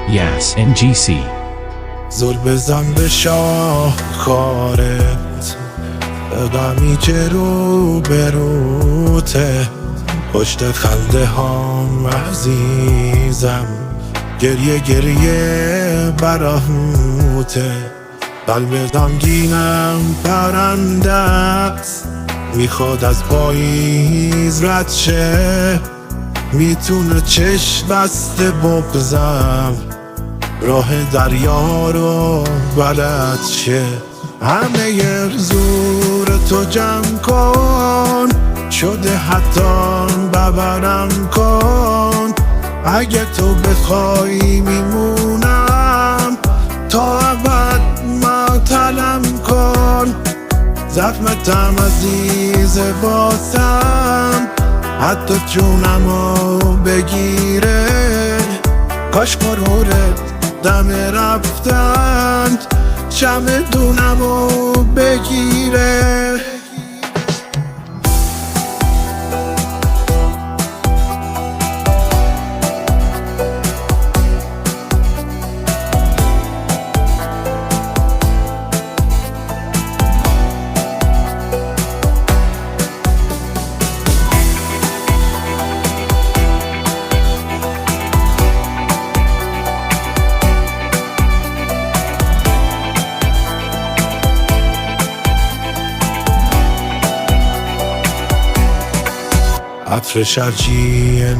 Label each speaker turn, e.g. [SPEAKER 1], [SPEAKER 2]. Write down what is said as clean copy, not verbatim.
[SPEAKER 1] Yas NGC.
[SPEAKER 2] زل بزن به شاهکارت، غمی که رو به روته، پشت خنده هام عزیزم، گریه گریه براهوته. قلب غمگینم پرنده است، میخواد از پاییز رد شه، میتونه چشم بسته بگذم، راه دریا رو بلد شه. همه زور تو جمع کن، شده حتی ببرم کن، اگه تو بخوای میمونم، تا ابد معطلم کن. زخمتم عزیز باسم، حتی جونمو بگیره، کاش غرورت دم رفتن چمدونمو بگیره. عطر شرجی